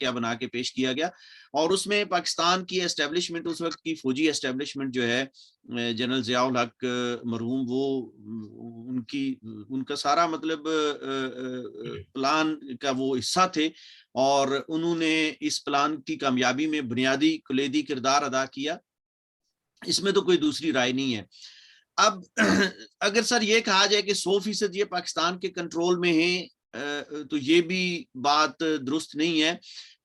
کیا بنا کے پیش کیا گیا. اور اس میں پاکستان کی اسٹیبلشمنٹ, اس وقت کی فوجی اسٹیبلشمنٹ جو ہے, جنرل ضیاء الحق مرحوم, وہ ان کا سارا مطلب پلان کا وہ حصہ تھے, اور انہوں نے اس پلان کی کامیابی میں بنیادی کلیدی کردار ادا کیا. اس میں تو کوئی دوسری رائے نہیں ہے. اب اگر سر یہ کہا جائے کہ 100% یہ پاکستان کے کنٹرول میں ہیں, تو یہ بھی بات درست نہیں ہے.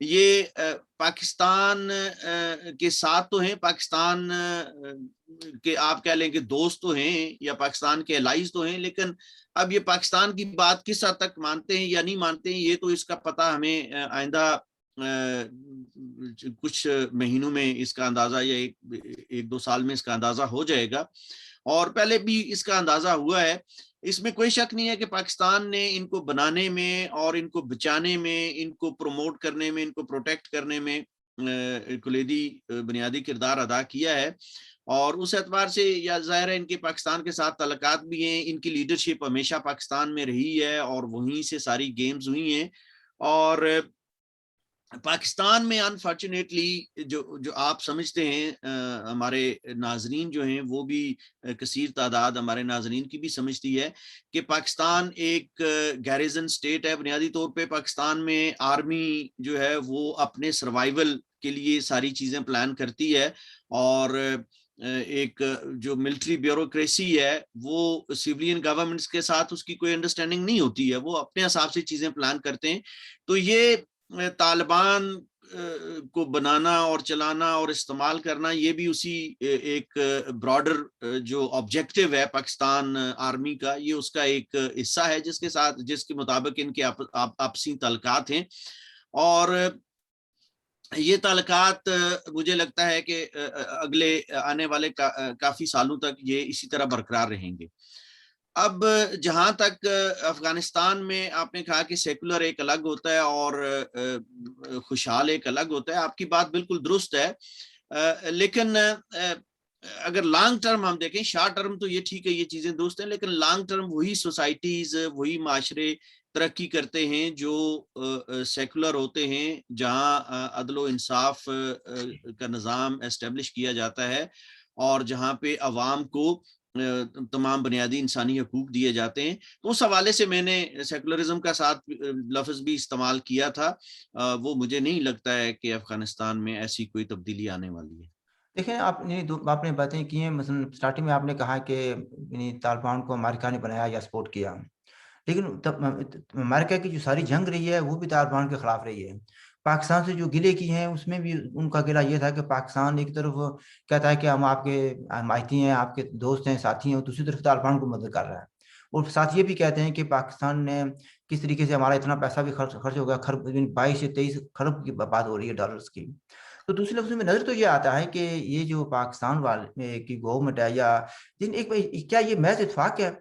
یہ پاکستان کے ساتھ تو ہیں, پاکستان کے آپ کہہ لیں کہ دوست تو ہیں, یا پاکستان کے الائز تو ہیں, لیکن اب یہ پاکستان کی بات کس حد تک مانتے ہیں یا نہیں مانتے ہیں, یہ تو اس کا پتہ ہمیں آئندہ کچھ مہینوں میں اس کا اندازہ, یا 1-2 سال میں اس کا اندازہ ہو جائے گا, اور پہلے بھی اس کا اندازہ ہوا ہے. اس میں کوئی شک نہیں ہے کہ پاکستان نے ان کو بنانے میں اور ان کو بچانے میں, ان کو پروموٹ کرنے میں, ان کو پروٹیکٹ کرنے میں کلیدی بنیادی کردار ادا کیا ہے. اور اس اعتبار سے یا ظاہر ہے ان کے پاکستان کے ساتھ تعلقات بھی ہیں, ان کی لیڈرشپ ہمیشہ پاکستان میں رہی ہے, اور وہیں سے ساری گیمز ہوئی ہیں. اور پاکستان میں انفارچونیٹلی جو آپ سمجھتے ہیں, ہمارے ناظرین جو ہیں وہ بھی کثیر تعداد ہمارے ناظرین کی بھی سمجھتی ہے کہ پاکستان ایک گیریزن سٹیٹ ہے. بنیادی طور پہ پاکستان میں آرمی جو ہے وہ اپنے سروائیول کے لیے ساری چیزیں پلان کرتی ہے, اور ایک جو ملٹری بیوروکریسی ہے وہ سیولین گورنمنٹس کے ساتھ اس کی کوئی انڈرسٹینڈنگ نہیں ہوتی ہے, وہ اپنے حساب سے چیزیں پلان کرتے ہیں. تو یہ طالبان کو بنانا اور چلانا اور استعمال کرنا, یہ بھی اسی ایک براڈر جو آبجیکٹو ہے پاکستان آرمی کا, یہ اس کا ایک حصہ ہے جس کے مطابق ان کے آپسی تعلقات ہیں. اور یہ تعلقات مجھے لگتا ہے کہ اگلے آنے والے کافی سالوں تک یہ اسی طرح برقرار رہیں گے. اب جہاں تک افغانستان میں آپ نے کہا کہ سیکولر ایک الگ ہوتا ہے اور خوشحال ایک الگ ہوتا ہے, آپ کی بات بالکل درست ہے, لیکن اگر لانگ ٹرم ہم دیکھیں, شارٹ ٹرم تو یہ ٹھیک ہے, یہ چیزیں درست ہیں, لیکن لانگ ٹرم وہی سوسائٹیز, وہی معاشرے ترقی کرتے ہیں جو سیکولر ہوتے ہیں, جہاں عدل و انصاف کا نظام اسٹیبلش کیا جاتا ہے, اور جہاں پہ عوام کو تمام بنیادی انسانی حقوق دیے جاتے ہیں. تو اس حوالے سے میں نے سیکولرزم کا ساتھ لفظ بھی استعمال کیا تھا. وہ مجھے نہیں لگتا ہے کہ افغانستان میں ایسی کوئی تبدیلی آنے والی ہے. دیکھیں, آپ نے باتیں کی ہیں. مثلا اسٹارٹنگ میں آپ نے کہا کہ طالبان کو امریکہ نے بنایا یا سپورٹ کیا, لیکن امریکہ کی جو ساری جنگ رہی ہے وہ بھی طالبان کے خلاف رہی ہے. پاکستان سے جو گلے کی ہیں اس میں بھی ان کا گلہ یہ تھا کہ پاکستان ایک طرف کہتا ہے کہ ہم آپ کے حمایتی ہیں, آپ کے دوست ہیں, ساتھی ہیں, اور دوسری طرف طالبان کو مدد کر رہا ہے. اور ساتھ یہ بھی کہتے ہیں کہ پاکستان نے کس طریقے سے ہمارا اتنا پیسہ بھی خرچ ہو گیا, 22 سے 23 خرب کی بات ہو رہی ہے ڈالرز کی. تو دوسرے لفظ میں نظر تو یہ آتا ہے کہ یہ جو پاکستان والے کی گورنمنٹ ہے, یا کیا یہ محض اتفاق ہے؟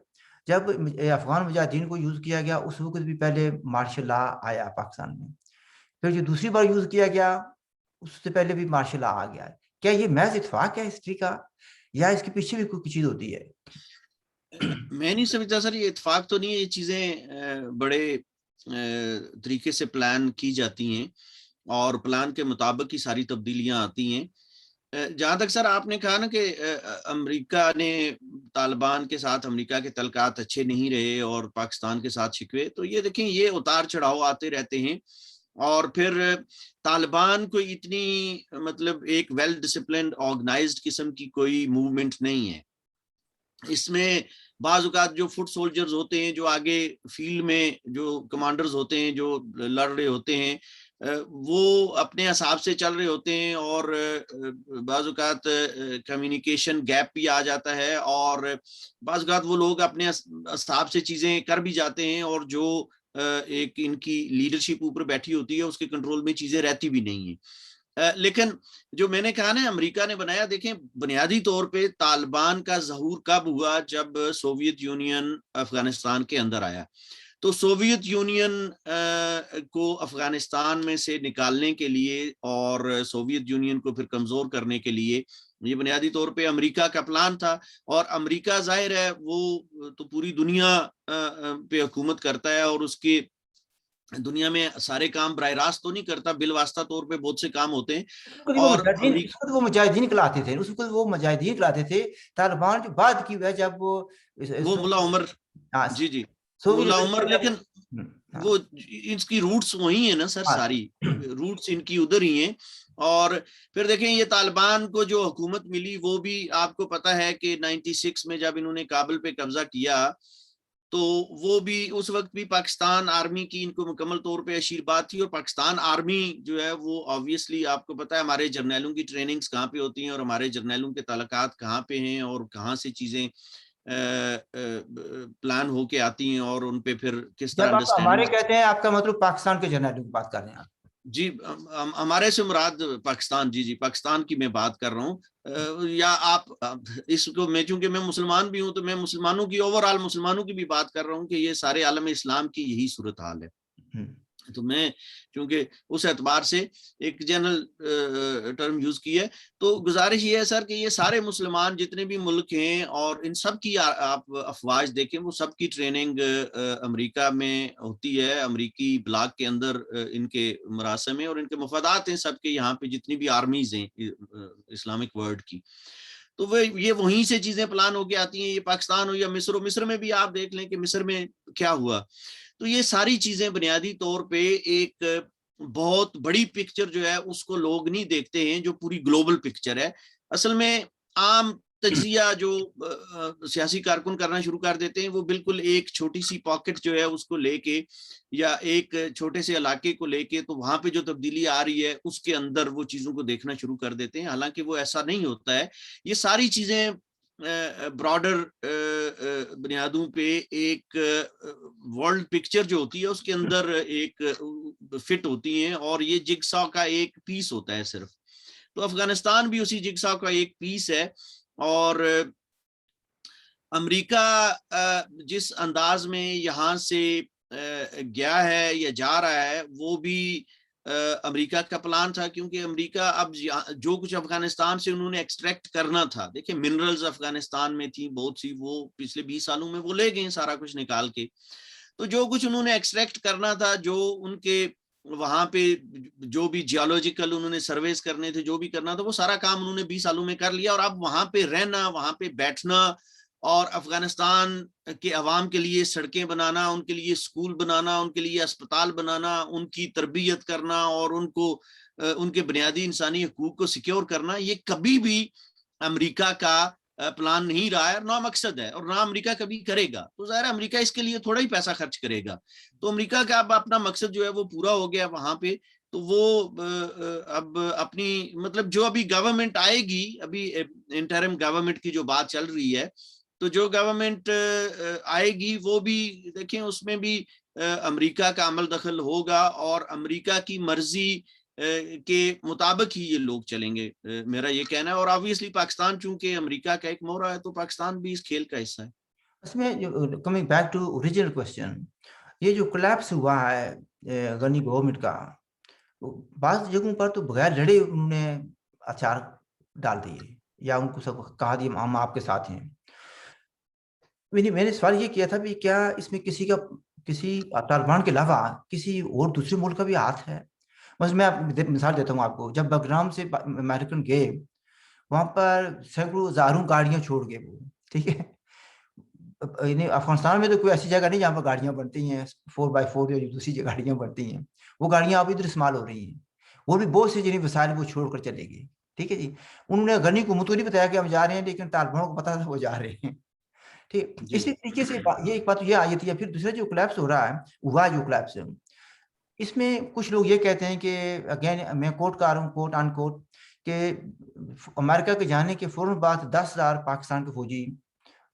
جب افغان مجاہدین کو یوز کیا گیا اس وقت بھی پہلے مارشل لا آیا پاکستان میں, پھر جو دوسری بار یوز کیا گیا اس سے پہلے بھی مارشل لا آ گیا. کیا یہ محض اتفاق ہے ہسٹری کا, یا اس کے پیچھے بھی کوئی چیز ہوتی ہے؟ میں نہیں سمجھتا سر, یہ اتفاق تو نہیں ہے. یہ چیزیں بڑے طریقے سے پلان کی جاتی ہیں, اور پلان کے مطابق ہی ساری تبدیلیاں آتی ہیں. جہاں تک سر آپ نے کہا نا کہ امریکہ نے طالبان کے ساتھ, امریکہ کے تعلقات اچھے نہیں رہے اور پاکستان کے ساتھ شکوے, تو یہ دیکھیں یہ اتار چڑھاؤ آتے رہتے ہیں. اور پھر طالبان کو اتنی مطلب ایک ویل ڈسپلنڈ آرگنائزڈ قسم کی کوئی موومنٹ نہیں ہے. اس میں بعض اوقات جو فٹ سولجرز ہوتے ہیں, جو آگے فیلڈ میں جو کمانڈرز ہوتے ہیں, جو لڑ رہے ہوتے ہیں, وہ اپنے حساب سے چل رہے ہوتے ہیں, اور بعض اوقات کمیونیکیشن گیپ بھی آ جاتا ہے, اور بعض اوقات وہ لوگ اپنے حساب سے چیزیں کر بھی جاتے ہیں, اور جو ایک ان کی لیڈرشپ اوپر بیٹھی ہوتی ہے اس کے کنٹرول میں چیزیں رہتی بھی نہیں ہیں. لیکن جو میں نے کہا نا امریکہ نے بنایا, دیکھیں بنیادی طور پہ طالبان کا ظہور کب ہوا, جب سوویت یونین افغانستان کے اندر آیا. تو سوویت یونین کو افغانستان میں سے نکالنے کے لیے اور سوویت یونین کو پھر کمزور کرنے کے لیے یہ بنیادی طور پہ امریکہ کا پلان تھا. اور امریکہ ظاہر ہے وہ تو پوری دنیا پہ حکومت کرتا ہے, اور اس کے دنیا میں سارے کام براہ راست تو نہیں کرتا, بالواسطہ طور پہ بہت سے کام ہوتے ہیں. اور اور وہ مجاہدین کہلاتے تھے, اس کو وہ مجاہدین کہلاتے تھے. طالبان جو بعد کی ہے جب وہ ملا عمر, جی ملا عمر, لیکن وہ اس کی روٹس وہی ہیں نا سر, ساری روٹس ان کی ادھر ہی ہیں. اور پھر دیکھیں یہ طالبان کو جو حکومت ملی وہ بھی آپ کو پتا ہے کہ 96 میں جب انہوں نے کابل پہ قبضہ کیا تو وہ بھی اس وقت بھی پاکستان آرمی کی ان کو مکمل طور پہ آشیرواد تھی. اور پاکستان آرمی جو ہے وہ آبویسلی آپ کو پتا ہے ہمارے جرنیلوں کی ٹریننگز کہاں پہ ہوتی ہیں اور ہمارے جرنیلوں کے تعلقات کہاں پہ ہیں اور کہاں سے چیزیں پلان ہو کے آتی ہیں اور ان پہ پھر کس طرح جب آپ ہمارے انڈرسٹینڈنگ. کہتے ہیں آپ کا مطلب پاکستان کے جرنیلوں کی بات کر رہے ہیں آپ؟ جی ہمارے سے مراد پاکستان, جی پاکستان کی میں بات کر رہا ہوں. یا آپ اس کو, میں چونکہ میں مسلمان بھی ہوں تو میں مسلمانوں کی اوور آل مسلمانوں کی بھی بات کر رہا ہوں کہ یہ سارے عالم اسلام کی یہی صورتحال ہے. تو میں چونکہ اس اعتبار سے ایک جنرل ٹرم یوز کی ہے, تو گزارش یہ ہے سر کہ یہ سارے مسلمان جتنے بھی ملک ہیں اور ان سب کی آپ افواج دیکھیں وہ سب کی ٹریننگ امریکہ میں ہوتی ہے, امریکی بلاک کے اندر ان کے مراسم ہیں اور ان کے مفادات ہیں سب کے, یہاں پہ جتنی بھی آرمیز ہیں اسلامک ورلڈ کی, تو وہ یہ وہیں سے چیزیں پلان ہو کے آتی ہیں. یہ پاکستان ہو یا مصر میں بھی آپ دیکھ لیں کہ مصر میں کیا ہوا. تو یہ ساری چیزیں بنیادی طور پہ ایک بہت بڑی پکچر جو ہے اس کو لوگ نہیں دیکھتے ہیں, جو پوری گلوبل پکچر ہے. اصل میں عام تجزیہ جو سیاسی کارکن کرنا شروع کر دیتے ہیں وہ بالکل ایک چھوٹی سی پاکٹ جو ہے اس کو لے کے یا ایک چھوٹے سے علاقے کو لے کے, تو وہاں پہ جو تبدیلی آ رہی ہے اس کے اندر وہ چیزوں کو دیکھنا شروع کر دیتے ہیں. حالانکہ وہ ایسا نہیں ہوتا ہے. یہ ساری چیزیں براڈر بنیادوں پہ ایک ورلڈ پکچر جو ہوتی ہے اس کے اندر ایک فٹ ہوتی ہیں اور یہ جگسا کا ایک پیس ہوتا ہے صرف. تو افغانستان بھی اسی جگسا کا ایک پیس ہے. اور امریکہ جس انداز میں یہاں سے گیا ہے یا جا رہا ہے وہ بھی امریکہ کا پلان تھا, کیونکہ امریکہ اب جو کچھ افغانستان سے انہوں نے ایکسٹریکٹ کرنا تھا, دیکھیں منرلز افغانستان میں تھی بہت سی, وہ پچھلے 20 سالوں میں وہ لے گئے سارا کچھ نکال کے. تو جو کچھ انہوں نے ایکسٹریکٹ کرنا تھا, جو ان کے وہاں پہ جو بھی جیولوجیکل انہوں نے سرویز کرنے تھے, جو بھی کرنا تھا, وہ سارا کام انہوں نے 20 سالوں میں کر لیا. اور اب وہاں پہ رہنا, وہاں پہ بیٹھنا اور افغانستان کے عوام کے لیے سڑکیں بنانا, ان کے لیے اسکول بنانا, ان کے لیے اسپتال بنانا, ان کی تربیت کرنا اور ان کو ان کے بنیادی انسانی حقوق کو سیکیور کرنا, یہ کبھی بھی امریکہ کا پلان نہیں رہا ہے, نہ مقصد ہے, اور نہ امریکہ کبھی کرے گا. تو ظاہر ہے امریکہ اس کے لیے تھوڑا ہی پیسہ خرچ کرے گا. تو امریکہ کا اب اپنا مقصد جو ہے وہ پورا ہو گیا وہاں پہ. تو وہ اب اپنی مطلب جو ابھی گورنمنٹ آئے گی, ابھی انٹرم گورنمنٹ کی جو بات چل رہی ہے, تو جو گورنمنٹ آئے گی وہ بھی دیکھیں اس میں بھی امریکہ کا عمل دخل ہوگا اور امریکہ کی مرضی کے مطابق ہی یہ لوگ چلیں گے, میرا یہ کہنا ہے. اور آبویسلی پاکستان چونکہ امریکہ کا ایک مورا ہے تو پاکستان بھی اس کھیل کا حصہ ہے. اس میں coming back to original question, یہ جو کولیپس ہوا ہے غنی گورنمنٹ کا, بعض جگہوں پر تو بغیر لڑے انہوں نے ہتھیار ڈال دیے یا ان کو سب کہا دیا ہم آپ کے ساتھ ہیں. میں نے سوال یہ کیا تھا بھی کیا اس میں کسی طالبان کے علاوہ کسی اور دوسرے ملک کا بھی ہاتھ ہے؟ بس میں مثال دیتا ہوں آپ کو. جب بگرام سے امریکن گئے وہاں پر سینکڑوں ہزاروں گاڑیاں چھوڑ گئے وہ, ٹھیک ہے. افغانستان میں تو کوئی ایسی جگہ نہیں جہاں پر گاڑیاں بنتی ہیں 4x4 یا دوسری گاڑیاں بنتی ہیں, وہ گاڑیاں اب ادھر استعمال ہو رہی ہیں. وہ بھی بہت سے جنہیں وسائل وہ چھوڑ کر چلے گئے, ٹھیک ہے جی. انہوں نے غنی کو نہیں بتایا کہ ہم جا رہے ہیں, لیکن طالبانوں کو پتا تھا وہ جا رہے ہیں, ٹھیک. اسی طریقے سے یہ ایک بات یہ آئی تھی. پھر دوسرا جو کولیپس ہو رہا ہے ہوا جو کولیپس ہے, اس میں کچھ لوگ یہ کہتے ہیں کہ اگین میں کوٹ کر رہا ہوں کوٹ آن کوٹ, کہ امریکہ کے جانے کے فوراً بعد 10,000 پاکستان کے فوجی,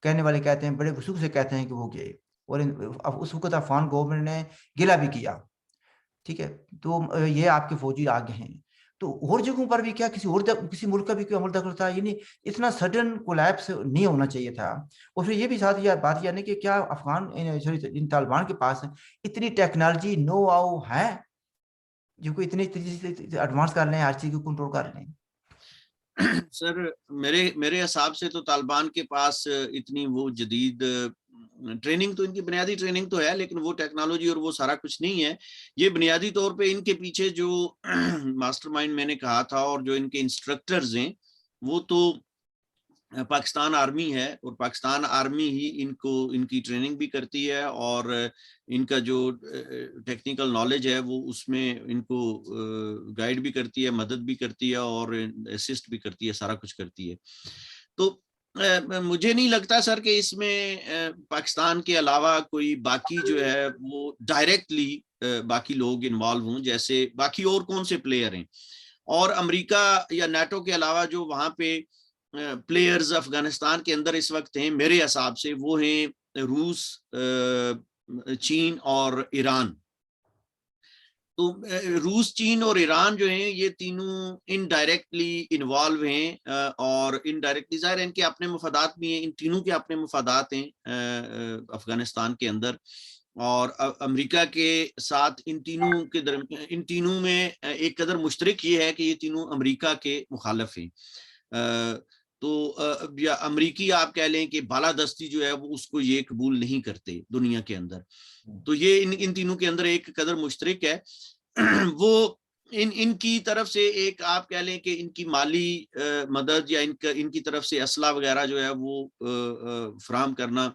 کہنے والے کہتے ہیں بڑے وثوق سے کہتے ہیں کہ وہ گئے, اور اس وقت افغان گورنمنٹ نے گلہ بھی کیا, ٹھیک ہے. تو یہ آپ کے فوجی آگے ہیں. تو اور جگہوں پر بھی کیا کسی ملک کا بھی کوئی عمل دخل تھا؟ یعنی اتنا سڈن کولیپس نہیں ہونا چاہیے تھا. اور پھر یہ بھی ساتھ یہ بات یعنی کہ کیا ان طالبان کے پاس اتنی ٹیکنالوجی نو ہاؤ ہے جو کوئی اتنی ایڈوانس کر لیں, ہر چیز کو کنٹرول کر لیں؟ سر میرے حساب سے تو طالبان کے پاس اتنی وہ جدید ٹریننگ تو ان کی بنیادی ٹریننگ تو ہے لیکن وہ ٹیکنالوجی اور وہ سارا کچھ نہیں ہے. یہ بنیادی طور پہ ان کے پیچھے جو ماسٹر مائنڈ میں نے کہا تھا اور جو ان کے انسٹرکٹرز ہیں وہ تو پاکستان آرمی ہے, اور پاکستان آرمی ہی ان کی ٹریننگ بھی کرتی ہے اور ان کا جو ٹیکنیکل نالج ہے وہ اس میں ان کو گائیڈ بھی کرتی ہے, مدد بھی کرتی ہے اور اسسٹ بھی کرتی ہے, سارا کچھ کرتی ہے. تو مجھے نہیں لگتا سر کہ اس میں پاکستان کے علاوہ کوئی باقی جو ہے وہ ڈائریکٹلی باقی لوگ انوالو ہوں, جیسے باقی اور کون سے پلیئر ہیں. اور امریکہ یا نیٹو کے علاوہ جو وہاں پہ پلیئرز افغانستان کے اندر اس وقت ہیں میرے حساب سے وہ ہیں روس, چین اور ایران. تو روس, چین اور ایران جو ہیں یہ تینوں انڈائریکٹلی انوالو ہیں, اور انڈائریکٹلی ظاہر ان کے اپنے مفادات بھی ہیں, ان تینوں کے اپنے مفادات ہیں افغانستان کے اندر. اور امریکہ کے ساتھ ان تینوں میں ایک قدر مشترک یہ ہے کہ یہ تینوں امریکہ کے مخالف ہیں. تو یا امریکی آپ کہہ لیں کہ بالادستی جو ہے وہ اس کو یہ قبول نہیں کرتے دنیا کے اندر. تو یہ ان تینوں کے اندر ایک قدر مشترک ہے. وہ ان کی طرف سے ایک آپ کہہ لیں کہ ان کی مالی مدد یا ان کی طرف سے اسلحہ وغیرہ جو ہے وہ فراہم کرنا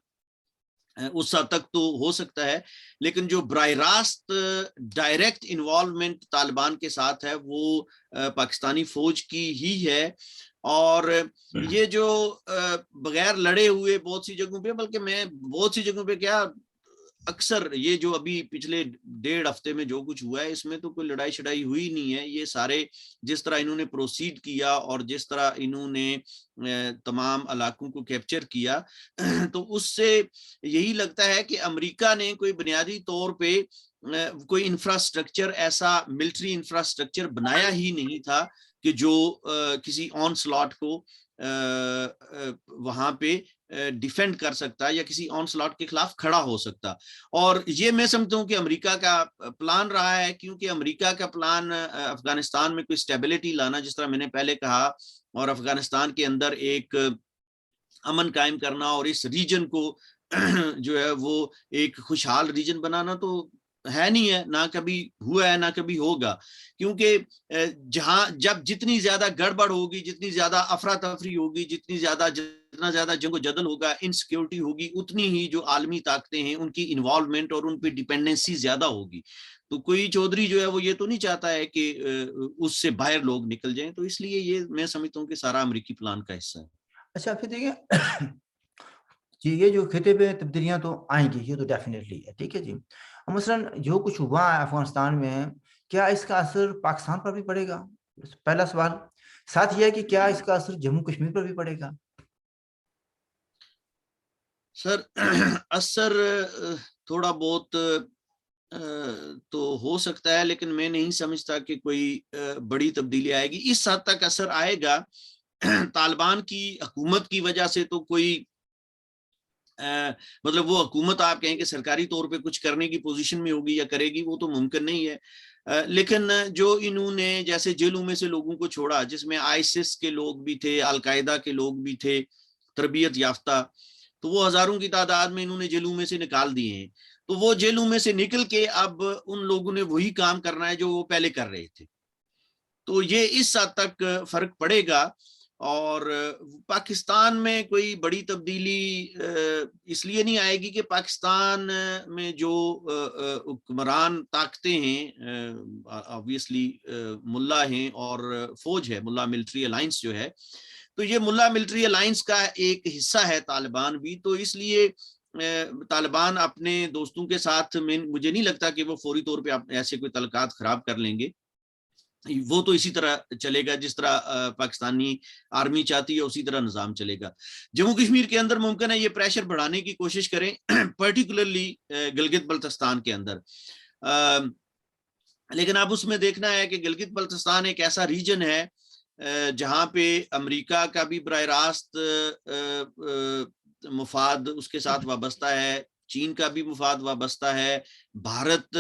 اس حد تک تو ہو سکتا ہے, لیکن جو براہ راست ڈائریکٹ انوالومنٹ طالبان کے ساتھ ہے وہ پاکستانی فوج کی ہی ہے. اور یہ جو بغیر لڑے ہوئے بہت سی جگہوں پہ, بلکہ میں بہت سی جگہوں پہ کیا اکثر یہ جو ابھی پچھلے 1.5 ہفتے میں جو کچھ ہوا ہے اس میں تو کوئی لڑائی شڑائی ہوئی نہیں ہے. یہ سارے جس طرح انہوں نے پروسیڈ کیا اور جس طرح انہوں نے تمام علاقوں کو کیپچر کیا تو اس سے یہی لگتا ہے کہ امریکہ نے کوئی بنیادی طور پہ کوئی انفراسٹرکچر, ایسا ملٹری انفراسٹرکچر بنایا ہی نہیں تھا کہ جو کسی آن سلاٹ کو وہاں پہ ڈیفینڈ کر سکتا یا کسی آن سلاٹ کے خلاف کھڑا ہو سکتا. اور یہ میں سمجھتا ہوں کہ امریکہ کا پلان رہا ہے, کیونکہ امریکہ کا پلان افغانستان میں کوئی سٹیبلٹی لانا, جس طرح میں نے پہلے کہا, اور افغانستان کے اندر ایک امن قائم کرنا اور اس ریجن کو جو ہے وہ ایک خوشحال ریجن بنانا تو ہے نہیں ہے, نہ کبھی ہوا ہے نہ کبھی ہوگا. کیونکہ جب جتنی زیادہ گڑبڑ ہوگی, جتنی زیادہ افراتفری ہوگی, جتنا زیادہ جنگ و جدل ہوگا, انسیکیورٹی ہوگی, اتنی ہی جو عالمی طاقتیں ہیں ان کی انوالومنٹ اور ان پہ ڈیپینڈنسی زیادہ ہوگی. تو کوئی چودھری جو ہے وہ یہ تو نہیں چاہتا ہے کہ اس سے باہر لوگ نکل جائیں. تو اس لیے یہ میں سمجھتا ہوں کہ سارا امریکی پلان کا حصہ ہے. اچھا پھر دیکھیں جی, یہ جو خطے پہ تبدیلیاں تو آئیں گی, یہ تو ڈیفینیٹلی ہے, ٹھیک ہے جی. مثلاً جو کچھ ہوا ہے افغانستان میں, کیا اس کا اثر پاکستان پر بھی پڑے گا؟ پہلا سوال. ساتھ یہ ہے کہ کیا اس کا اثر جموں کشمیر پر بھی پڑے گا؟ سر اثر تھوڑا بہت تو ہو سکتا ہے, لیکن میں نہیں سمجھتا کہ کوئی بڑی تبدیلی آئے گی. اس حد تک اثر آئے گا طالبان کی حکومت کی وجہ سے, تو کوئی مطلب وہ حکومت آپ کہیں کہ سرکاری طور پہ کچھ کرنے کی پوزیشن میں ہوگی یا کرے گی, وہ تو ممکن نہیں ہے. لیکن جو انہوں نے جیسے جیلوں میں سے لوگوں کو چھوڑا, جس میں آئیسس کے لوگ بھی تھے, القاعدہ کے لوگ بھی تھے, تربیت یافتہ, تو وہ ہزاروں کی تعداد میں انہوں نے جیلوں میں سے نکال دیے ہیں. تو وہ جیلوں میں سے نکل کے اب ان لوگوں نے وہی کام کرنا ہے جو وہ پہلے کر رہے تھے. تو یہ اس حد تک فرق پڑے گا. اور پاکستان میں کوئی بڑی تبدیلی اس لیے نہیں آئے گی کہ پاکستان میں جو حکمران طاقتیں ہیں, آبویسلی ملا ہیں اور فوج ہے, ملا ملٹری الائنس جو ہے, تو یہ ملا ملٹری الائنس کا ایک حصہ ہے طالبان بھی. تو اس لیے طالبان اپنے دوستوں کے ساتھ مجھے نہیں لگتا کہ وہ فوری طور پہ ایسے کوئی تعلقات خراب کر لیں گے. وہ تو اسی طرح چلے گا جس طرح پاکستانی آرمی چاہتی ہے, اسی طرح نظام چلے گا. جموں کشمیر کے اندر ممکن ہے یہ پریشر بڑھانے کی کوشش کریں, پرٹیکولرلی گلگت بلتستان کے اندر, لیکن اب اس میں دیکھنا ہے کہ گلگت بلتستان ایک ایسا ریجن ہے جہاں پہ امریکہ کا بھی براہ راست مفاد اس کے ساتھ وابستہ ہے, چین کا بھی مفاد وابستہ ہے, بھارت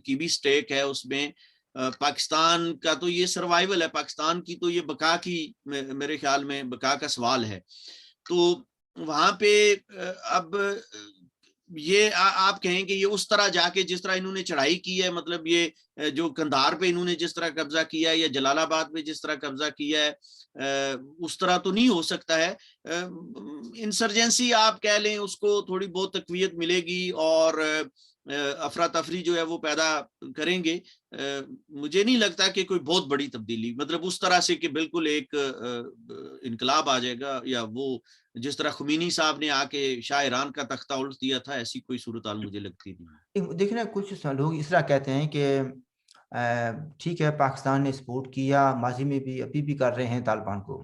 کی بھی سٹیک ہے اس میں, پاکستان کا تو یہ سروائیول ہے, پاکستان کی تو یہ بقا کی میرے خیال میں بقا کا سوال ہے. تو وہاں پہ اب یہ آپ کہیں کہ یہ اس طرح جا کے جس طرح انہوں نے چڑھائی کی ہے، مطلب یہ جو کندھار پہ انہوں نے جس طرح قبضہ کیا ہے یا جلال آباد پہ جس طرح قبضہ کیا ہے اس طرح تو نہیں ہو سکتا ہے. انسرجنسی آپ کہہ لیں، اس کو تھوڑی بہت تقویت ملے گی اور افراتفری جو ہے وہ پیدا کریں گے. مجھے نہیں لگتا کہ کوئی بہت بڑی تبدیلی، مطلب اس طرح سے کہ بالکل ایک انقلاب آ جائے گا، یا وہ جس طرح خمینی صاحب نے آ کے شاہ ایران کا تختہ الٹ دیا تھا، ایسی کوئی صورتحال مجھے لگتی نہیں. دیکھیں نا، کچھ لوگ اس طرح کہتے ہیں کہ ٹھیک ہے پاکستان نے سپورٹ کیا، ماضی میں بھی ابھی بھی کر رہے ہیں طالبان کو،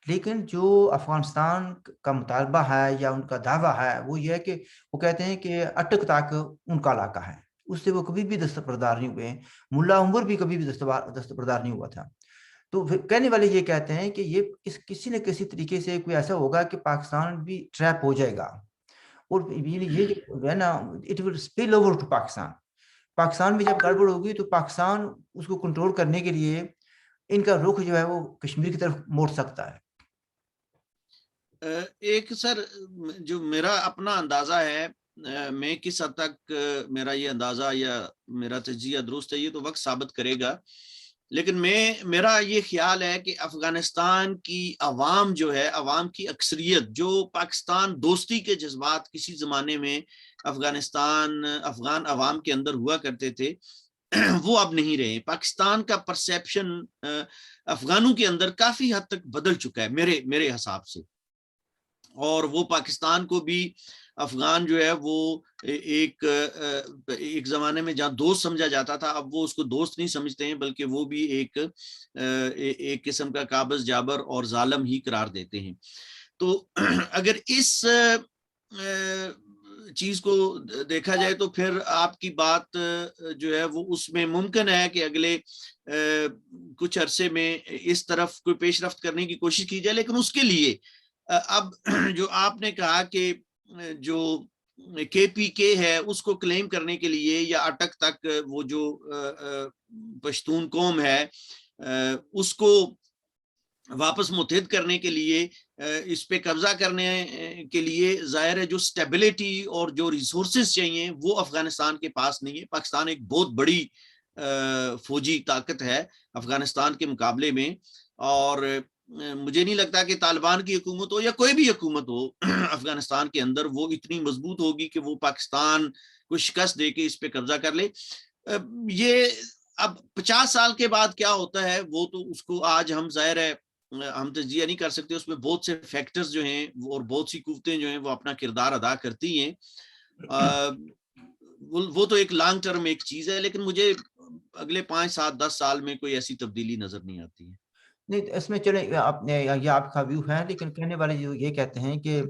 لیکن جو افغانستان کا مطالبہ ہے یا ان کا دعویٰ ہے وہ یہ ہے کہ وہ کہتے ہیں کہ اٹک تک ان کا علاقہ ہے، اس سے وہ کبھی بھی دستبردار نہیں ہوئے. ملا عمر بھی کبھی بھی دستبردار نہیں ہوا تھا. تو کہنے والے یہ کہتے ہیں کہ یہ کسی نہ کسی طریقے سے کوئی ایسا ہوگا کہ پاکستان بھی ٹریپ ہو جائے گا، اور یہ جو ہے نا it will spill over to Pakistan. Pakistan میں جب گڑبڑ ہوگی تو پاکستان اس کو کنٹرول کرنے کے لیے ان کا رخ جو ہے وہ کشمیر کی طرف موڑ سکتا ہے. ایک سر جو میرا اپنا اندازہ ہے، میں کس حد تک میرا یہ اندازہ یا میرا تجزیہ درست ہے یہ تو وقت ثابت کرے گا، لیکن میرا یہ خیال ہے کہ افغانستان کی عوام جو ہے، عوام کی اکثریت جو پاکستان دوستی کے جذبات کسی زمانے میں افغان عوام کے اندر ہوا کرتے تھے، وہ اب نہیں رہے. پاکستان کا پرسیپشن افغانوں کے اندر کافی حد تک بدل چکا ہے میرے حساب سے، اور وہ پاکستان کو بھی افغان جو ہے وہ ایک زمانے میں جہاں دوست سمجھا جاتا تھا، اب وہ اس کو دوست نہیں سمجھتے ہیں، بلکہ وہ بھی ایک قسم کا قابض جابر اور ظالم ہی قرار دیتے ہیں. تو اگر اس چیز کو دیکھا جائے تو پھر آپ کی بات جو ہے وہ اس میں ممکن ہے کہ اگلے کچھ عرصے میں اس طرف کوئی پیش رفت کرنے کی کوشش کی جائے، لیکن اس کے لیے اب جو آپ نے کہا کہ جو کے پی کے ہے اس کو کلیم کرنے کے لیے یا اٹک تک وہ جو پشتون قوم ہے اس کو واپس متحد کرنے کے لیے، اس پہ قبضہ کرنے کے لیے ظاہر ہے جو سٹیبلٹی اور جو ریسورسز چاہیے وہ افغانستان کے پاس نہیں ہے. پاکستان ایک بہت بڑی فوجی طاقت ہے افغانستان کے مقابلے میں، اور مجھے نہیں لگتا کہ طالبان کی حکومت ہو یا کوئی بھی حکومت ہو افغانستان کے اندر وہ اتنی مضبوط ہوگی کہ وہ پاکستان کو شکست دے کے اس پہ قبضہ کر لے. یہ اب 50 سال کے بعد کیا ہوتا ہے وہ تو اس کو آج ہم ظاہر ہے ہم تجزیہ نہیں کر سکتے، اس میں بہت سے فیکٹرز جو ہیں اور بہت سی قوتیں جو ہیں وہ اپنا کردار ادا کرتی ہیں. وہ تو ایک لانگ ٹرم ایک چیز ہے، لیکن مجھے اگلے 5 7 10 سال میں کوئی ایسی تبدیلی نظر نہیں آتی ہے. نہیں، اس میں چلیں یہ آپ کا ویو ہے، لیکن کہنے والے یہ کہتے ہیں کہ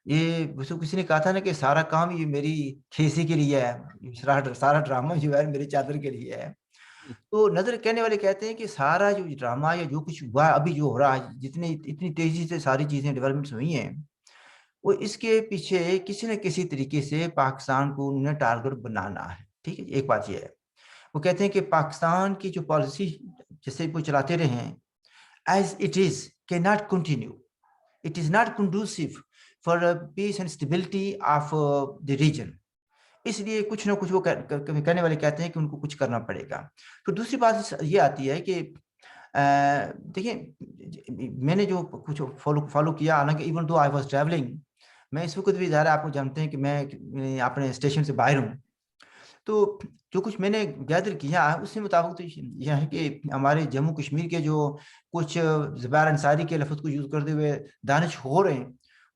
یہ کسی نے کہا تھا نا کہ سارا کام یہ میری کھیسی کے لیے ہے، سارا ڈرامہ جو ہے میری چادر کے لیے ہے. تو نظر کہنے والے کہتے ہیں کہ سارا جو ڈرامہ یا جو کچھ ہوا ہے ابھی جو ہو رہا ہے، اتنی تیزی سے ساری چیزیں ڈیولپمنٹس ہوئی ہیں، وہ اس کے پیچھے کسی نہ کسی طریقے سے پاکستان کو انہوں نے ٹارگٹ بنانا ہے. ٹھیک ہے، ایک بات یہ ہے، وہ کہتے ہیں کہ پاکستان کی جو پالیسی جیسے وہ چلاتے رہے ہیں as it is cannot continue. It is not conducive for peace and stability of the region. اس لیے کچھ نہ کچھ وہ کہنے والے کہتے ہیں کہ ان کو کچھ کرنا پڑے گا. پھر دوسری بات یہ آتی ہے کہ دیکھیں میں نے جو کچھ فالو کیا، حالانکہ even though I was travelling, میں اس وقت بھی ظاہر آپ کو جانتے ہیں کہ میں اپنے اسٹیشن سے باہر ہوں، تو جو کچھ میں نے گیدر کیا اس کے مطابق تو یہ ہے کہ ہمارے جموں کشمیر کے جو کچھ زبیر انصاری کے لفظ کو یوز کرتے ہوئے دانش ہو رہے ہیں،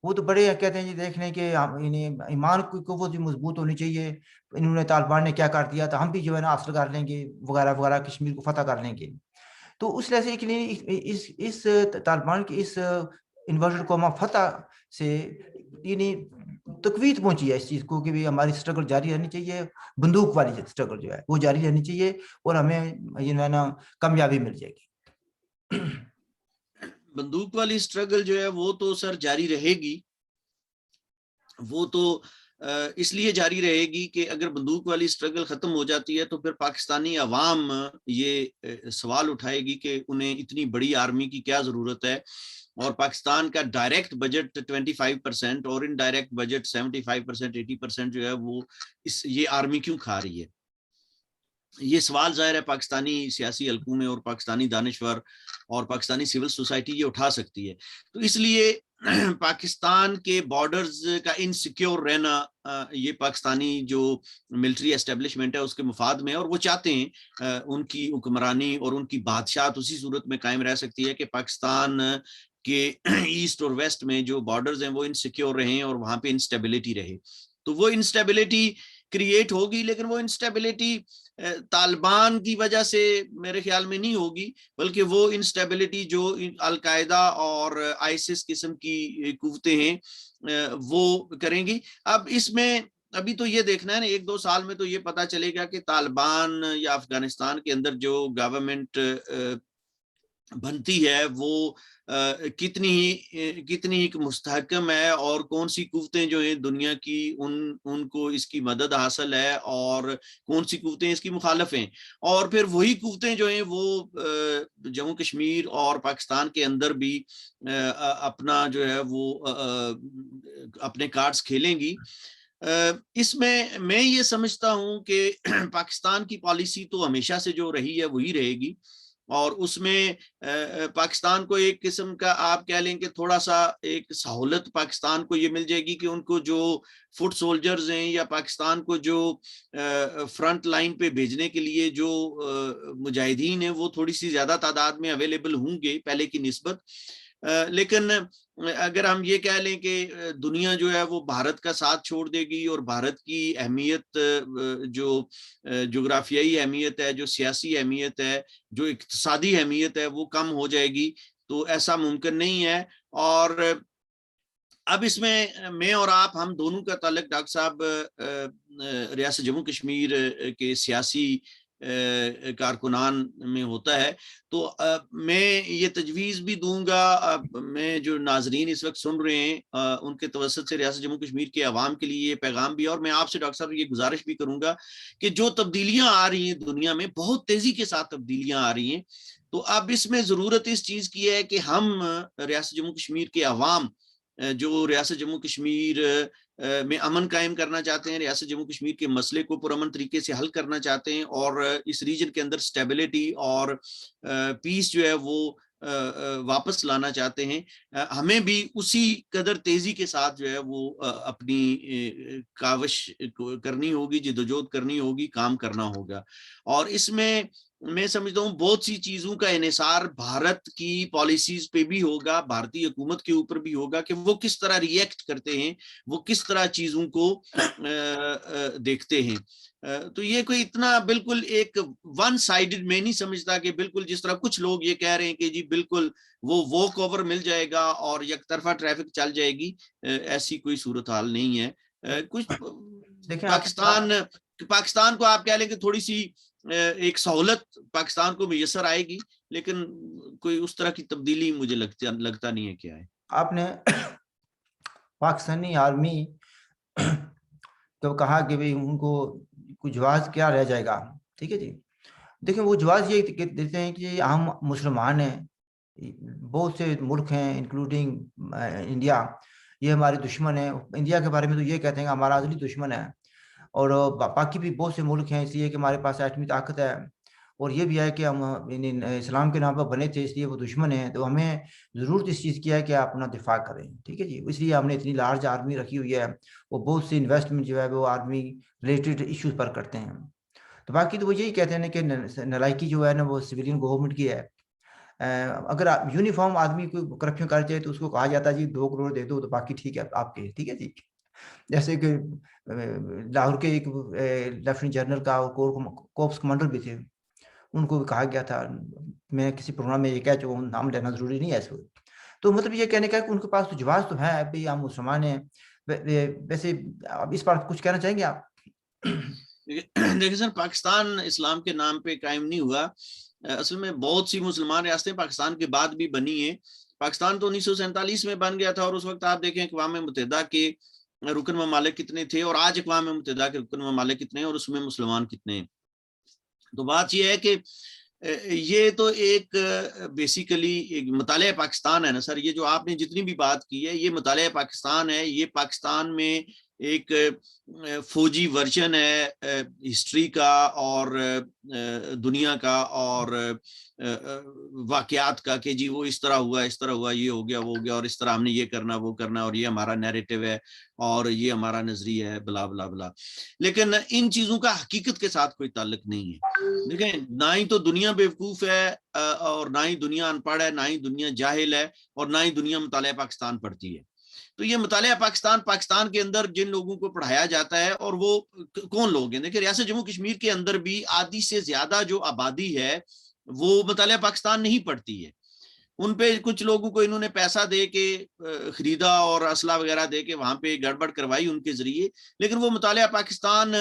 وہ تو بڑے کہتے ہیں جی دیکھ لیں کہ ایمان کی قوت بھی مضبوط ہونی چاہیے، انہوں نے طالبان نے کیا کر دیا تو ہم بھی جو ہے نا حاصل کر لیں گے وغیرہ وغیرہ، کشمیر کو فتح کر لیں گے. تو اس لحاظ سے اس طالبان کی اس انورٹڈ قوما فتح سے یعنی تقویت پہنچی ہے اس چیز کو کہ ہماری سٹرگل جاری رہنی چاہیے، بندوق والی سٹرگل جو ہے وہ جاری رہنی چاہیے، اور ہمیں یہ ہے نا کامیابی مل جائے گی. بندوق والی سٹرگل جو ہے وہ تو سر جاری رہے گی، وہ تو اس لیے جاری رہے گی کہ اگر بندوق والی سٹرگل ختم ہو جاتی ہے تو پھر پاکستانی عوام یہ سوال اٹھائے گی کہ انہیں اتنی بڑی آرمی کی کیا ضرورت ہے اور پاکستان کا ڈائریکٹ بجٹ 25% اور انڈائریکٹ بجٹ 75% 80% جو ہے وہ یہ آرمی کیوں کھا رہی ہے؟ یہ سوال ظاہر ہے پاکستانی سیاسی حلقوں میں اور پاکستانی دانشور اور پاکستانی سول سوسائٹی یہ اٹھا سکتی ہے. تو اس لیے پاکستان کے بارڈرز کا انسیکیور رہنا یہ پاکستانی جو ملٹری اسٹیبلشمنٹ ہے اس کے مفاد میں، اور وہ چاہتے ہیں ان کی حکمرانی اور ان کی بادشاہت اسی صورت میں قائم رہ سکتی ہے کہ پاکستان کے ایسٹ اور ویسٹ میں جو بارڈرز ہیں وہ انسیکیور رہیں اور وہاں پہ انسٹیبلٹی رہے. تو وہ انسٹیبلٹی کریٹ ہوگی، لیکن وہ انسٹیبلٹی طالبان کی وجہ سے میرے خیال میں نہیں ہوگی، بلکہ وہ انسٹیبلٹی جو القاعدہ اور آئیسس قسم کی قوتیں ہیں وہ کریں گی. اب اس میں ابھی تو یہ دیکھنا ہے نا، 1-2 سال میں تو یہ پتا چلے گا کہ طالبان یا افغانستان کے اندر جو گورنمنٹ بنتی ہے وہ کتنی مستحکم ہے، اور کون سی قوتیں جو ہیں دنیا کی ان کو اس کی مدد حاصل ہے، اور کون سی قوتیں اس کی مخالف ہیں. اور پھر وہی قوتیں جو ہیں وہ جموں کشمیر اور پاکستان کے اندر بھی اپنا جو ہے وہ اپنے کارڈز کھیلیں گی. اس میں یہ سمجھتا ہوں کہ پاکستان کی پالیسی تو ہمیشہ سے جو رہی ہے وہی رہے گی، اور اس میں پاکستان کو ایک قسم کا آپ کہہ لیں کہ تھوڑا سا ایک سہولت پاکستان کو یہ مل جائے گی کہ ان کو جو فٹ سولجرز ہیں یا پاکستان کو جو فرنٹ لائن پہ بھیجنے کے لیے جو مجاہدین ہیں وہ تھوڑی سی زیادہ تعداد میں اویلیبل ہوں گے پہلے کی نسبت. لیکن اگر ہم یہ کہہ لیں کہ دنیا جو ہے وہ بھارت کا ساتھ چھوڑ دے گی اور بھارت کی اہمیت، جو جغرافیائی اہمیت ہے، جو سیاسی اہمیت ہے، جو اقتصادی اہمیت ہے، وہ کم ہو جائے گی، تو ایسا ممکن نہیں ہے. اور اب اس میں اور آپ ہم دونوں کا تعلق ڈاکٹر صاحب ریاست جموں کشمیر کے سیاسی کارکنان میں ہوتا ہے. تو میں یہ تجویز بھی دوں گا، میں جو ناظرین اس وقت سن رہے ہیں ان کے توسط سے ریاست جموں کشمیر کے عوام کے لیے یہ پیغام بھی، اور میں آپ سے ڈاکٹر صاحب یہ گزارش بھی کروں گا کہ جو تبدیلیاں آ رہی ہیں دنیا میں، بہت تیزی کے ساتھ تبدیلیاں آ رہی ہیں، تو اب اس میں ضرورت اس چیز کی ہے کہ ہم ریاست جموں کشمیر کے عوام جو ریاست جموں کشمیر میں امن قائم کرنا چاہتے ہیں، ریاست جموں کشمیر کے مسئلے کو پرامن طریقے سے حل کرنا چاہتے ہیں، اور اس ریجن کے اندر سٹیبلٹی اور پیس جو ہے وہ واپس لانا چاہتے ہیں، ہمیں بھی اسی قدر تیزی کے ساتھ جو ہے وہ اپنی کاوش کرنی ہوگی، جدوجہد کرنی ہوگی، کام کرنا ہوگا. اور اس میں سمجھتا ہوں بہت سی چیزوں کا انحصار بھارت کی پالیسیز پہ بھی ہوگا، بھارتی حکومت کے اوپر بھی ہوگا کہ وہ کس طرح ریئیکٹ کرتے ہیں، وہ کس طرح چیزوں کو دیکھتے ہیں. تو یہ کوئی اتنا بالکل ایک ون سائیڈڈ میں نہیں سمجھتا کہ بالکل جس طرح کچھ لوگ یہ کہہ رہے ہیں کہ جی بالکل وہ واک اوور مل جائے گا اور یک طرفہ ٹریفک چل جائے گی، ایسی کوئی صورتحال نہیں ہے. کچھ پاکستان کو آپ کہہ لیں کہ تھوڑی سی ایک سہولت پاکستان کو میسر آئے گی، لیکن کوئی اس طرح کی تبدیلی مجھے لگتا نہیں ہے کیا ہے. آپ نے پاکستانی آرمی تو کہا کہ بھئی ان کو کچھ جواز کیا رہ جائے گا، ٹھیک ہے جی. دیکھیں وہ جواز یہ دیتے ہیں کہ ہم مسلمان ہیں، بہت سے ملک ہیں انکلوڈنگ انڈیا، یہ ہمارے دشمن ہیں. انڈیا کے بارے میں تو یہ کہتے ہیں کہ ہمارا اصلی دشمن ہے، اور باقی بھی بہت سے ملک ہیں اس لیے کہ ہمارے پاس ایٹمی طاقت ہے، اور یہ بھی ہے کہ ہم اسلام کے نام پر بنے تھے اس لیے وہ دشمن ہیں. تو ہمیں ضرورت اس چیز کی ہے کہ آپ اپنا دفاع کریں، ٹھیک ہے جی. اس لیے ہم نے اتنی لارج آرمی رکھی ہوئی ہے، وہ بہت سی انویسٹمنٹ جو ہے وہ آرمی ریلیٹڈ ایشوز پر کرتے ہیں. تو باقی تو وہ یہی کہتے ہیں کہ نالائکی جو ہے نا وہ سویلین گورنمنٹ کی ہے. اگر یونیفارم آدمی کوئی کرپشن کر جائے تو اس کو کہا جاتا ہے جی 2 کروڑ دے دو تو باقی ٹھیک ہے آپ کے، ٹھیک ہے جی. جیسے کہ لاہور کے ایک لیفٹیننٹ جنرل کا کورپس کمانڈر بھی تھے، ان کو کہا گیا تھا، میں کسی پروگرام میں یہ کہہ چکا ہوں، نام لینا ضروری نہیں ہے اس وقت. تو مطلب یہ کہنے کا کہ ان کے پاس تو جواز تو ہے، بھئی ہم مسلمان ہیں. ویسے اب اس پر کچھ کہنا چاہیں گے آپ؟ دیکھیں سر، پاکستان اسلام کے نام پہ قائم نہیں ہوا، اصل میں بہت سی مسلمان ریاستیں پاکستان کے بعد بھی بنی ہیں. پاکستان تو 1947 میں بن گیا تھا، اور اس وقت آپ دیکھیں اقوام متحدہ کے رکن ممالک کتنے تھے، اور آج اقوام متحدہ کے رکن ممالک کتنے ہیں، اور اس میں مسلمان کتنے ہیں. تو بات یہ ہے کہ یہ تو ایک بیسیکلی ایک مطالعہ پاکستان ہے نا سر. یہ جو آپ نے جتنی بھی بات کی ہے یہ مطالعہ پاکستان ہے. یہ پاکستان میں ایک فوجی ورژن ہے ہسٹری کا اور دنیا کا اور واقعات کا کہ جی وہ اس طرح ہوا یہ ہو گیا وہ ہو گیا اور اس طرح ہم نے یہ کرنا وہ کرنا اور یہ ہمارا نیریٹو ہے اور یہ ہمارا نظریہ ہے بلا بلا بلا. لیکن ان چیزوں کا حقیقت کے ساتھ کوئی تعلق نہیں ہے. دیکھیں نہ ہی تو دنیا بیوقوف ہے اور نہ ہی دنیا ان پڑھ ہے, نہ ہی دنیا جاہل ہے اور نہ ہی دنیا مطالعہ پاکستان پڑھتی ہے. تو یہ مطالعہ پاکستان کے اندر جن لوگوں کو پڑھایا جاتا ہے اور وہ کون لوگ ہیں. دیکھیں ریاست جموں کشمیر کے اندر بھی آدھی سے زیادہ جو آبادی ہے وہ مطالعہ پاکستان نہیں پڑھتی ہے. ان پہ کچھ لوگوں کو انہوں نے پیسہ دے کے خریدا اور اسلحہ وغیرہ دے کے وہاں پہ گڑبڑ کروائی ان کے ذریعے, لیکن وہ مطالعہ پاکستان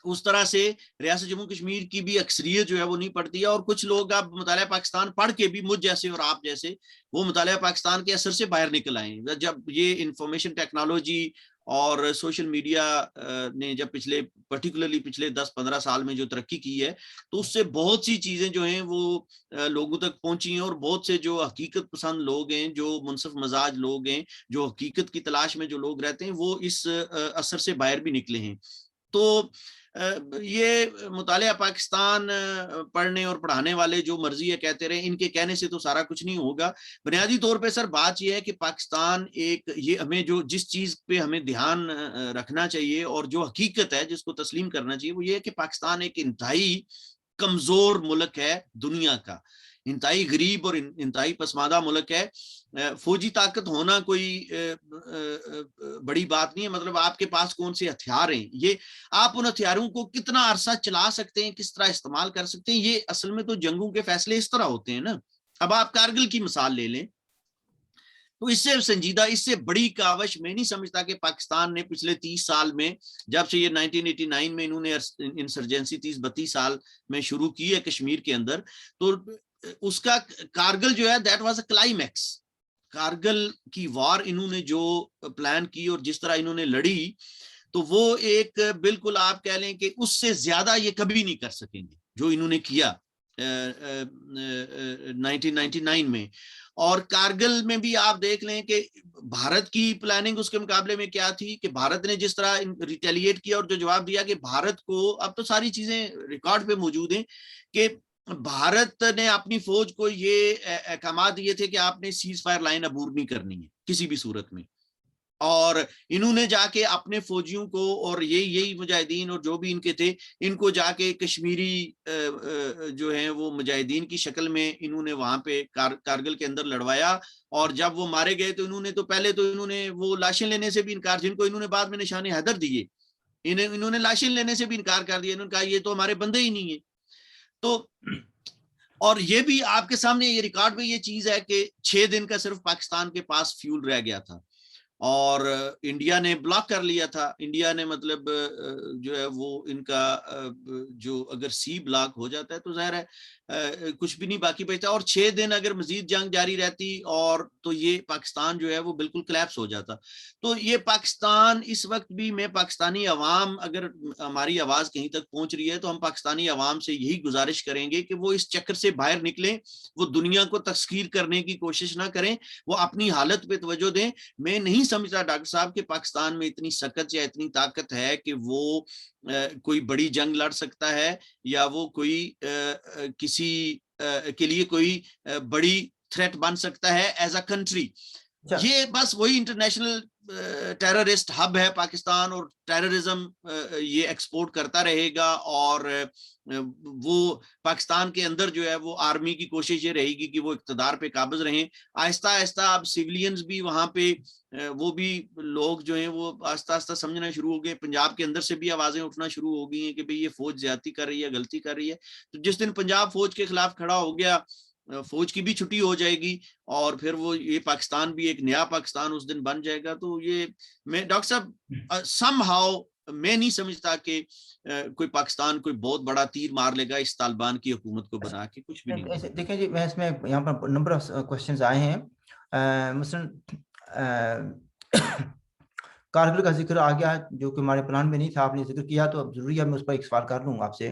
اس طرح سے ریاست جموں کشمیر کی بھی اکثریت جو ہے وہ نہیں پڑھتی ہے. اور کچھ لوگ اب مطالعہ پاکستان پڑھ کے بھی مجھ جیسے اور آپ جیسے وہ مطالعہ پاکستان کے اثر سے باہر نکل آئے ہیں. جب یہ انفارمیشن ٹیکنالوجی اور سوشل میڈیا نے جب پرٹیکولرلی پچھلے 10-15 سال میں جو ترقی کی ہے تو اس سے بہت سی چیزیں جو ہیں وہ لوگوں تک پہنچی ہیں اور بہت سے جو حقیقت پسند لوگ ہیں, جو منصف مزاج لوگ ہیں, جو حقیقت کی تلاش میں جو لوگ رہتے ہیں وہ اس اثر سے باہر بھی نکلے ہیں. تو یہ مطالعہ پاکستان پڑھنے اور پڑھانے والے جو مرضی ہے کہتے رہے, ان کے کہنے سے تو سارا کچھ نہیں ہوگا. بنیادی طور پہ سر بات یہ ہے کہ پاکستان ایک یہ ہمیں جو جس چیز پہ ہمیں دھیان رکھنا چاہیے اور جو حقیقت ہے جس کو تسلیم کرنا چاہیے وہ یہ ہے کہ پاکستان ایک انتہائی کمزور ملک ہے دنیا کا, انتہائی غریب اور انتہائی پسماندہ ملک ہے. فوجی طاقت ہونا کوئی بڑی بات نہیں ہے. مطلب آپ کے پاس کون سے ہتھیار ہیں, یہ آپ ان ہتھیاروں کو کتنا عرصہ چلا سکتے ہیں, کس طرح استعمال کر سکتے ہیں, یہ اصل میں تو جنگوں کے فیصلے اس طرح ہوتے ہیں نا. اب آپ کارگل کی مثال لے لیں تو اس سے سنجیدہ اس سے بڑی کاوش میں نہیں سمجھتا کہ پاکستان نے پچھلے 30 سال میں جب سے یہ 1989 میں انہوں نے انسرجنسی 30-32 سال میں شروع کی ہے کشمیر کے اندر, تو اس کا کارگل جو ہے that was a climax. Kargil کی وار انہوں نے جو پلان کی اور جس طرح انہوں نے لڑی تو وہ ایک بالکل آپ کہہ لیں کہ اس سے زیادہ یہ کبھی نہیں کر سکیں گے جو انہوں نے کیا 1999 میں. اور کارگل میں بھی آپ دیکھ لیں کہ بھارت کی پلاننگ اس کے مقابلے میں کیا تھی کہ بھارت نے جس طرح ریٹیلیٹ کیا اور جو جواب دیا کہ بھارت کو اب تو ساری چیزیں ریکارڈ پہ موجود ہیں کہ بھارت نے اپنی فوج کو یہ احکامات دیے تھے کہ آپ نے سیز فائر لائن عبور نہیں کرنی ہے کسی بھی صورت میں, اور انہوں نے جا کے اپنے فوجیوں کو اور یہی مجاہدین اور جو بھی ان کے تھے ان کو جا کے کشمیری جو ہیں وہ مجاہدین کی شکل میں انہوں نے وہاں پہ کارگل کے اندر لڑوایا. اور جب وہ مارے گئے تو انہوں نے تو پہلے تو انہوں نے وہ لاشیں لینے سے بھی انکار, جن کو انہوں نے بعد میں نشان حیدر دیے انہوں نے لاشیں لینے سے بھی انکار کر دیا. انہوں نے کہا یہ تو ہمارے بندے ہی نہیں ہیں. تو اور یہ بھی آپ کے سامنے یہ ریکارڈ میں یہ چیز ہے کہ 6 دن کا صرف پاکستان کے پاس فیول رہ گیا تھا اور انڈیا نے بلاک کر لیا تھا. انڈیا نے مطلب جو ہے وہ ان کا جو اگر سی بلاک ہو جاتا ہے تو ظاہر ہے کچھ بھی نہیں باقی بچتا, اور 6 دن اگر مزید جنگ جاری رہتی اور تو یہ پاکستان جو ہے وہ بالکل کلیپس ہو جاتا. تو یہ پاکستان اس وقت بھی میں پاکستانی عوام اگر ہماری آواز کہیں تک پہنچ رہی ہے تو ہم پاکستانی عوام سے یہی گزارش کریں گے کہ وہ اس چکر سے باہر نکلیں, وہ دنیا کو تسخیر کرنے کی کوشش نہ کریں, وہ اپنی حالت پہ توجہ دیں. میں نہیں سمجھتا ڈاکٹر صاحب کہ پاکستان میں اتنی سکت یا اتنی طاقت ہے کہ وہ کوئی بڑی جنگ لڑ سکتا ہے یا وہ کوئی کسی کے لیے کوئی بڑی تھریٹ بن سکتا ہے ایز اے کنٹری. یہ بس وہی انٹرنیشنل ٹیررسٹ ہب ہے پاکستان اور ٹیررزم یہ ایکسپورٹ کرتا رہے گا, اور وہ پاکستان کے اندر جو ہے وہ آرمی کی کوشش یہ رہے گی کہ وہ اقتدار پہ قابض رہیں. آہستہ آہستہ اب سیولینز بھی وہاں پہ وہ بھی لوگ جو ہیں وہ آہستہ آہستہ سمجھنا شروع ہو گئے. پنجاب کے اندر سے بھی آوازیں اٹھنا شروع ہو گئی ہیں کہ بھئی یہ فوج زیادتی کر رہی ہے, غلطی کر رہی ہے. تو جس دن پنجاب فوج کے خلاف کھڑا ہو گیا فوج کی بھی چھٹی ہو جائے گی اور پھر وہ یہ پاکستان بھی ایک نیا پاکستان اس دن بن جائے گا. تو یہ میں ڈاکٹر صاحب سم ہاؤ میں نہیں سمجھتا کہ کوئی پاکستان کوئی بہت بڑا تیر مار لے گا اس طالبان کی حکومت کو بنا کے, کچھ بھی نہیں. دیکھیں جی میں اس میں یہاں پر نمبر آف کوشچنز آئے ہیں. مثلاً کارگل کا ذکر آ گیا جو کہ ہمارے پلان میں نہیں تھا, آپ نے ذکر کیا تو اب ضروری ہے میں اس پر ایک سوال کر لوں گا آپ سے.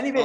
Anyway,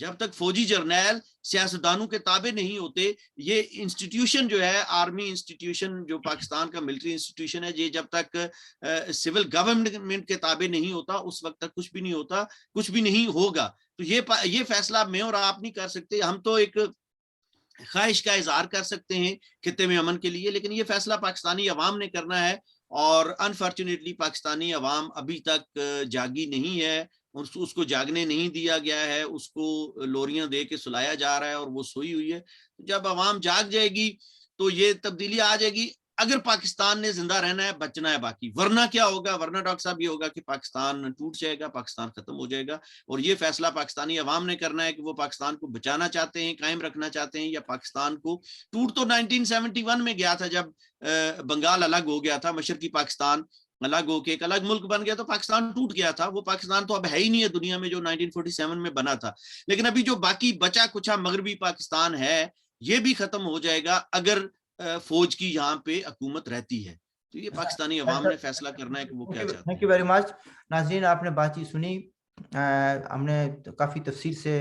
جب تک فوجی جرنیل سیاستدانوں کے تابع نہیں ہوتے، یہ انسٹیٹیوشن جو ہے آرمی انسٹیٹیوشن جو پاکستان کا ملٹری انسٹیٹیوشن ہے، یہ جب تک سول گورنمنٹ کے تابع نہیں ہوتا اس وقت تک کچھ بھی نہیں ہوتا، کچھ بھی نہیں ہوگا. تو یہ فیصلہ میں اور آپ نہیں کر سکتے. ہم تو ایک خواہش کا اظہار کر سکتے ہیں خطے میں امن کے لیے، لیکن یہ فیصلہ پاکستانی عوام نے کرنا ہے. اور انفارچونیٹلی پاکستانی عوام ابھی تک جاگی نہیں ہے، اس کو جاگنے نہیں دیا گیا ہے، اس کو لوریاں دے کے سلایا جا رہا ہے اور وہ سوئی ہوئی ہے. جب عوام جاگ جائے گی تو یہ تبدیلی آ جائے گی. اگر پاکستان نے زندہ رہنا ہے، بچنا ہے باقی. ورنہ کیا ہوگا؟ ورنہ ڈاکٹر صاحب یہ ہوگا کہ پاکستان ٹوٹ جائے گا، پاکستان ختم ہو جائے گا. اور یہ فیصلہ پاکستانی عوام نے کرنا ہے کہ وہ پاکستان کو بچانا چاہتے ہیں، قائم رکھنا چاہتے ہیں، یا پاکستان کو ٹوٹ تو 1971 میں گیا تھا جب بنگال الگ ہو گیا تھا، مشرقی پاکستان الگ ہو کے ایک الگ ملک بن گیا تو پاکستان ٹوٹ گیا تھا. وہ پاکستان تو اب ہے ہی نہیں ہے دنیا میں جو 1947 میں بنا تھا. لیکن ابھی جو باقی بچا کچھا مغربی پاکستان ہے یہ بھی ختم ہو جائے گا اگر فوج کی یہاں پہ حکومت رہتی ہے. تو یہ پاکستانی عوام نے فیصلہ کرنا ہے کہ وہ کیا چاہتے ہیں. Thank you very much. ناظرین، آپ نے بات چیت سنی، ہم نے کافی تفصیل سے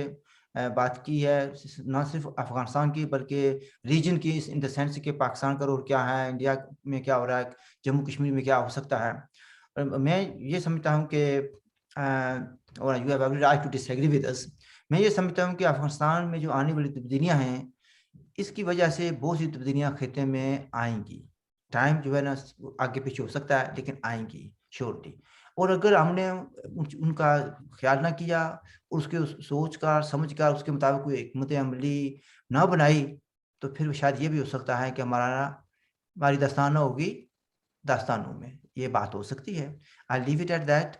بات کی ہے، نہ صرف افغانستان کی بلکہ ریجن کی، ان دا سینس کہ پاکستان کا رول کیا ہے، انڈیا میں کیا ہو رہا ہے، جموں کشمیر میں کیا ہو سکتا ہے. میں یہ سمجھتا ہوں کہ you have every right to disagree with us. میں یہ سمجھتا ہوں کہ افغانستان میں جو آنے والی تبدیلیاں ہیں اس کی وجہ سے بہت سی تبدیلیاں خطے میں آئیں گی. ٹائم جو ہے نا آگے پیچھے ہو سکتا ہے لیکن آئیں گی شیورٹی. اور اگر ہم نے ان کا خیال نہ کیا، اس کے سوچ کر سمجھ کر اس کے مطابق کوئی حکمت عملی نہ بنائی تو پھر شاید یہ بھی ہو سکتا ہے کہ ہماری داستان نہ ہوگی داستانوں میں. یہ بات ہو سکتی ہے. I leave it at that.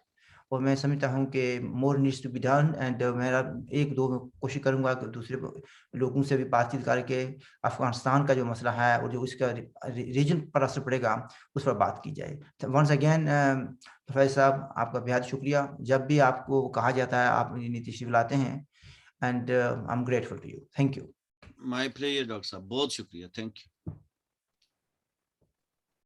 اور میں سمجھتا ہوں کہ more needs to be done. And میرا ایک دو میں کوشش کروں گا کہ دوسرے لوگوں سے بھی بات چیت کر کے افغانستان کا جو مسئلہ ہے اور جو اس کا ریجن پر اثر پڑے گا اس پر بات کی جائے. ونس اگین فیض صاحب، آپ کا بہت شکریہ. جب بھی آپ کو کہا جاتا ہے آپ تشریف لاتے ہیں. And I am grateful to you. Thank you. My pleasure doctor صاحب، بہت شکریہ. Thank you.